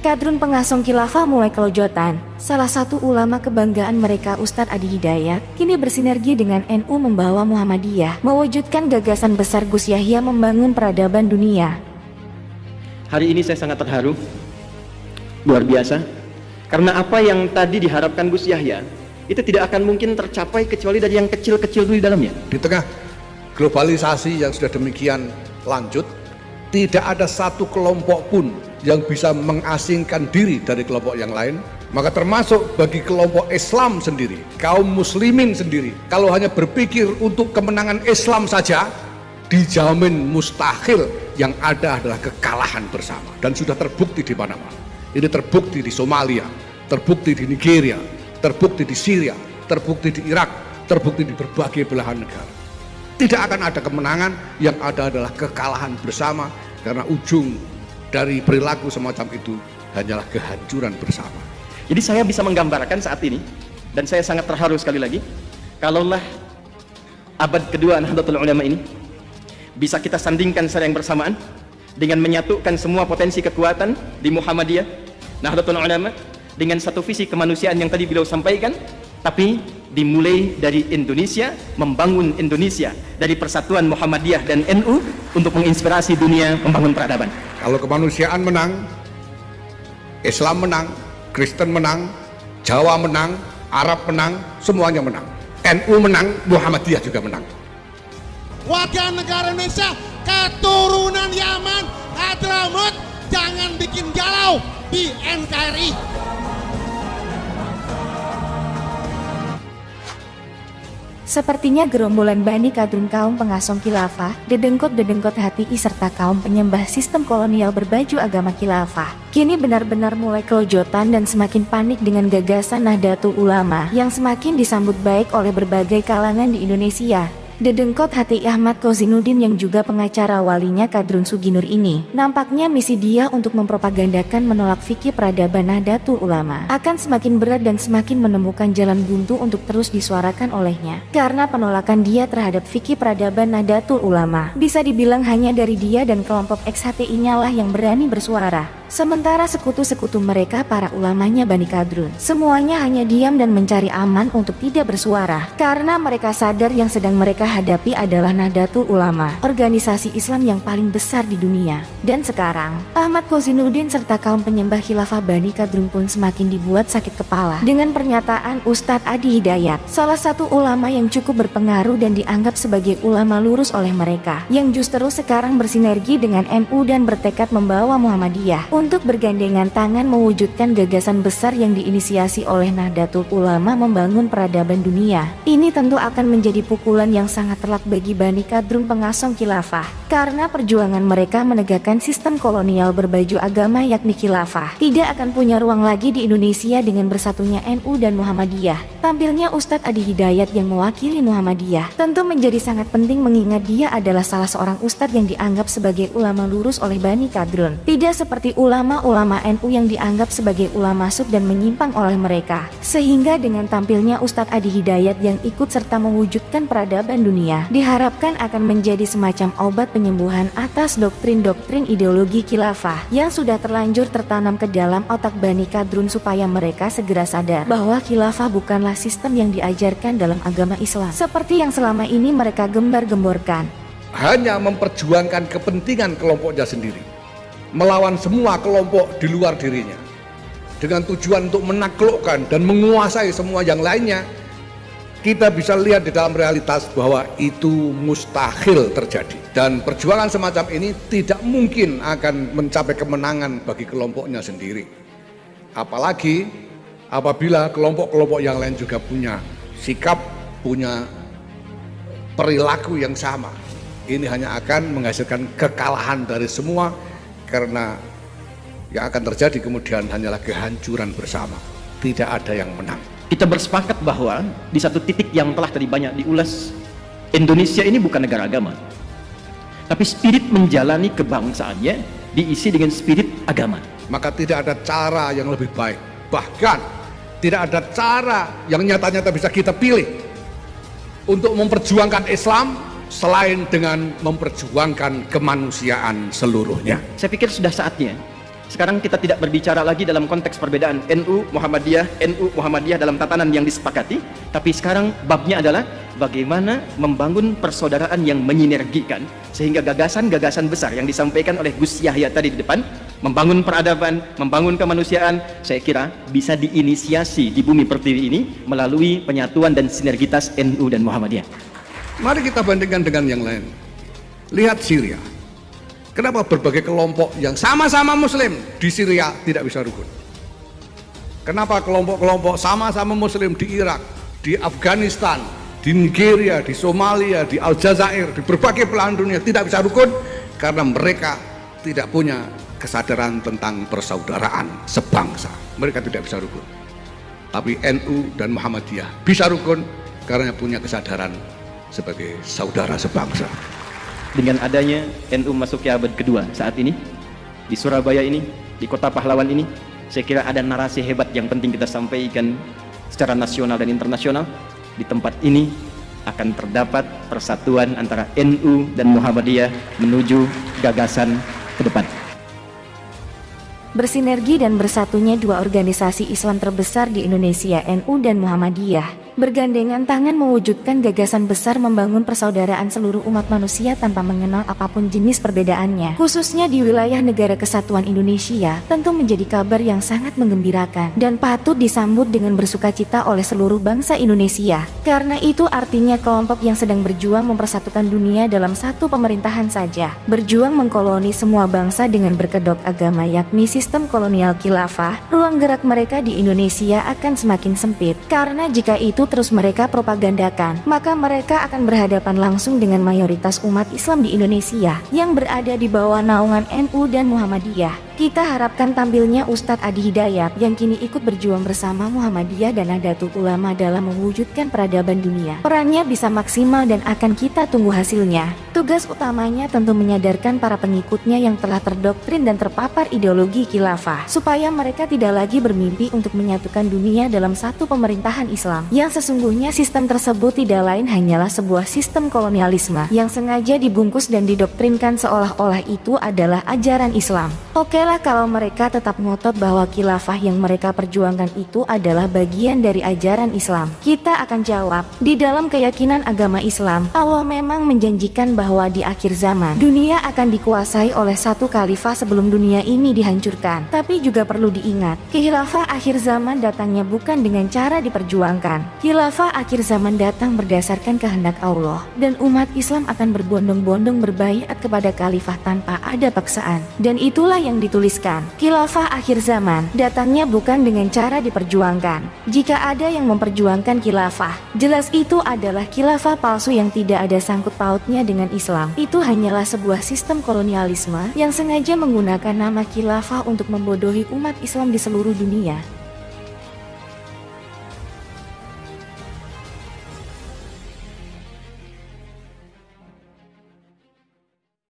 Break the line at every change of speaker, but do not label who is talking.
Kadrun pengasong khilafah mulai kelojotan. Salah satu ulama kebanggaan mereka, Ustadz Adi Hidayat, kini bersinergi dengan NU membawa Muhammadiyah, mewujudkan gagasan besar Gus Yahya membangun peradaban dunia.
Hari ini saya sangat terharu, luar biasa, karena apa yang tadi diharapkan Gus Yahya itu tidak akan mungkin tercapai kecuali dari yang kecil-kecil dulu di dalamnya.
Di tengah globalisasi yang sudah demikian lanjut, tidak ada satu kelompok pun yang bisa mengasingkan diri dari kelompok yang lain. Maka termasuk bagi kelompok Islam sendiri, kaum muslimin sendiri, kalau hanya berpikir untuk kemenangan Islam saja, dijamin mustahil. Yang ada adalah kekalahan bersama, dan sudah terbukti di mana-mana. Ini terbukti di Somalia, terbukti di Nigeria, terbukti di Syria, terbukti di Irak, terbukti di berbagai belahan negara. Tidak akan ada kemenangan, yang ada adalah kekalahan bersama, karena ujung dari perilaku semacam itu hanyalah kehancuran bersama.
Jadi saya bisa menggambarkan saat ini, dan saya sangat terharu sekali lagi, kalaulah abad kedua Nahdlatul Ulama ini bisa kita sandingkan secara yang bersamaan dengan menyatukan semua potensi kekuatan di Muhammadiyah, Nahdlatul Ulama, dengan satu visi kemanusiaan yang tadi beliau sampaikan, tapi dimulai dari Indonesia, membangun Indonesia dari persatuan Muhammadiyah dan NU untuk menginspirasi dunia membangun peradaban.
Kalau kemanusiaan menang, Islam menang, Kristen menang, Jawa menang, Arab menang, semuanya menang. NU menang, Muhammadiyah juga menang.
Warga negara Indonesia, keturunan Yaman, Hadramut, jangan bikin galau di NKRI.
Sepertinya gerombolan Bani Kadrun, kaum pengasong khilafah, dedengkot-dedengkot HTI serta kaum penyembah sistem kolonial berbaju agama khilafah, kini benar-benar mulai kelojotan dan semakin panik dengan gagasan Nahdlatul Ulama yang semakin disambut baik oleh berbagai kalangan di Indonesia. Dedengkot HTI Ahmad Kozinuddin yang juga pengacara walinya Kadrun Suginur ini, nampaknya misi dia untuk mempropagandakan menolak fikih peradaban Nahdlatul Ulama akan semakin berat dan semakin menemukan jalan buntu untuk terus disuarakan olehnya. Karena penolakan dia terhadap fikih peradaban Nahdlatul Ulama bisa dibilang hanya dari dia dan kelompok ex-HTI-nya lah yang berani bersuara. Sementara sekutu-sekutu mereka, para ulamanya Bani Kadrun, semuanya hanya diam dan mencari aman untuk tidak bersuara, karena mereka sadar yang sedang mereka hadapi adalah Nahdlatul Ulama, organisasi Islam yang paling besar di dunia. Dan sekarang, Ahmad Kozinuddin serta kaum penyembah khilafah Bani Kadrun pun semakin dibuat sakit kepala dengan pernyataan Ustadz Adi Hidayat, salah satu ulama yang cukup berpengaruh dan dianggap sebagai ulama lurus oleh mereka, yang justru sekarang bersinergi dengan NU dan bertekad membawa Muhammadiyah untuk bergandengan tangan mewujudkan gagasan besar yang diinisiasi oleh Nahdlatul Ulama membangun peradaban dunia. Ini tentu akan menjadi pukulan yang sangat telak bagi Bani Kadrun pengasong khilafah, karena perjuangan mereka menegakkan sistem kolonial berbaju agama yakni khilafah tidak akan punya ruang lagi di Indonesia dengan bersatunya NU dan Muhammadiyah. Tampilnya Ustadz Adi Hidayat yang mewakili Muhammadiyah tentu menjadi sangat penting, mengingat dia adalah salah seorang ustadz yang dianggap sebagai ulama lurus oleh Bani Kadrun, tidak seperti ulama-ulama NU yang dianggap sebagai ulama sub dan menyimpang oleh mereka. Sehingga dengan tampilnya Ustadz Adi Hidayat yang ikut serta mewujudkan peradaban dunia, diharapkan akan menjadi semacam obat penyembuhan atas doktrin-doktrin ideologi khilafah yang sudah terlanjur tertanam ke dalam otak Bani Kadrun, supaya mereka segera sadar bahwa khilafah bukanlah sistem yang diajarkan dalam agama Islam seperti yang selama ini mereka gembar-gemborkan.
Hanya memperjuangkan kepentingan kelompoknya sendiri, melawan semua kelompok di luar dirinya, dengan tujuan untuk menaklukkan dan menguasai semua yang lainnya. Kita bisa lihat di dalam realitas bahwa itu mustahil terjadi, dan perjuangan semacam ini tidak mungkin akan mencapai kemenangan bagi kelompoknya sendiri. Apalagi apabila kelompok-kelompok yang lain juga punya sikap, punya perilaku yang sama. Ini hanya akan menghasilkan kekalahan dari semua, karena yang akan terjadi kemudian hanyalah kehancuran bersama. Tidak ada yang menang.
Kita bersepakat bahwa di satu titik yang telah tadi banyak diulas, Indonesia ini bukan negara agama, tapi spirit menjalani kebangsaannya diisi dengan spirit agama.
Maka tidak ada cara yang lebih baik, bahkan tidak ada cara yang nyata-nyata bisa kita pilih untuk memperjuangkan Islam selain dengan memperjuangkan kemanusiaan seluruhnya.
Saya pikir sudah saatnya Sekarang kita tidak berbicara lagi dalam konteks perbedaan NU Muhammadiyah dalam tatanan yang disepakati, tapi sekarang babnya adalah bagaimana membangun persaudaraan yang menyinergikan, sehingga gagasan-gagasan besar yang disampaikan oleh Gus Yahya tadi di depan, membangun peradaban, membangun kemanusiaan, saya kira bisa diinisiasi di bumi pertiwi ini melalui penyatuan dan sinergitas NU dan Muhammadiyah.
Mari kita bandingkan dengan yang lain. Lihat Syria. Kenapa berbagai kelompok yang sama-sama Muslim di Syria tidak bisa rukun? Kenapa kelompok-kelompok sama-sama Muslim di Irak, di Afghanistan, di Nigeria, di Somalia, di Aljazair, di berbagai belahan dunia tidak bisa rukun? Karena mereka tidak punya kesadaran tentang persaudaraan sebangsa. Mereka tidak bisa rukun. Tapi NU dan Muhammadiyah bisa rukun karena punya kesadaran sebagai saudara sebangsa.
Dengan adanya NU memasuki abad kedua saat ini, di Surabaya ini, di kota pahlawan ini, saya kira ada narasi hebat yang penting kita sampaikan secara nasional dan internasional. Di tempat ini akan terdapat persatuan antara NU dan Muhammadiyah menuju gagasan ke depan.
Bersinergi dan bersatunya dua organisasi Islam terbesar di Indonesia, NU dan Muhammadiyah, bergandengan tangan mewujudkan gagasan besar membangun persaudaraan seluruh umat manusia tanpa mengenal apapun jenis perbedaannya. Khususnya di wilayah Negara Kesatuan Indonesia, tentu menjadi kabar yang sangat menggembirakan dan patut disambut dengan bersukacita oleh seluruh bangsa Indonesia. Karena itu artinya kelompok yang sedang berjuang mempersatukan dunia dalam satu pemerintahan saja, berjuang mengkoloni semua bangsa dengan berkedok agama yakni sistem kolonial khilafah, ruang gerak mereka di Indonesia akan semakin sempit. Karena jika itu terus mereka propagandakan, maka mereka akan berhadapan langsung dengan mayoritas umat Islam di Indonesia yang berada di bawah naungan NU dan Muhammadiyah. Kita harapkan tampilnya Ustadz Adi Hidayat yang kini ikut berjuang bersama Muhammadiyah dan Nahdlatul Ulama dalam mewujudkan peradaban dunia. Perannya bisa maksimal dan akan kita tunggu hasilnya. Tugas utamanya tentu menyadarkan para pengikutnya yang telah terdoktrin dan terpapar ideologi khilafah, supaya mereka tidak lagi bermimpi untuk menyatukan dunia dalam satu pemerintahan Islam, yang sesungguhnya sistem tersebut tidak lain hanyalah sebuah sistem kolonialisme yang sengaja dibungkus dan didoktrinkan seolah-olah itu adalah ajaran Islam. Okelah kalau mereka tetap ngotot bahwa khilafah yang mereka perjuangkan itu adalah bagian dari ajaran Islam. Kita akan jawab, di dalam keyakinan agama Islam, Allah memang menjanjikan bahwa di akhir zaman, dunia akan dikuasai oleh satu khalifah sebelum dunia ini dihancurkan. Tapi juga perlu diingat, khilafah akhir zaman datangnya bukan dengan cara diperjuangkan. Khilafah akhir zaman datang berdasarkan kehendak Allah, dan umat Islam akan berbondong-bondong berbaiat kepada khalifah tanpa ada paksaan. Dan itulah yang dituliskan, khilafah akhir zaman datangnya bukan dengan cara diperjuangkan. Jika ada yang memperjuangkan khilafah, jelas itu adalah khilafah palsu yang tidak ada sangkut pautnya dengan Islam. Itu hanyalah sebuah sistem kolonialisme yang sengaja menggunakan nama khilafah untuk membodohi umat Islam di seluruh dunia.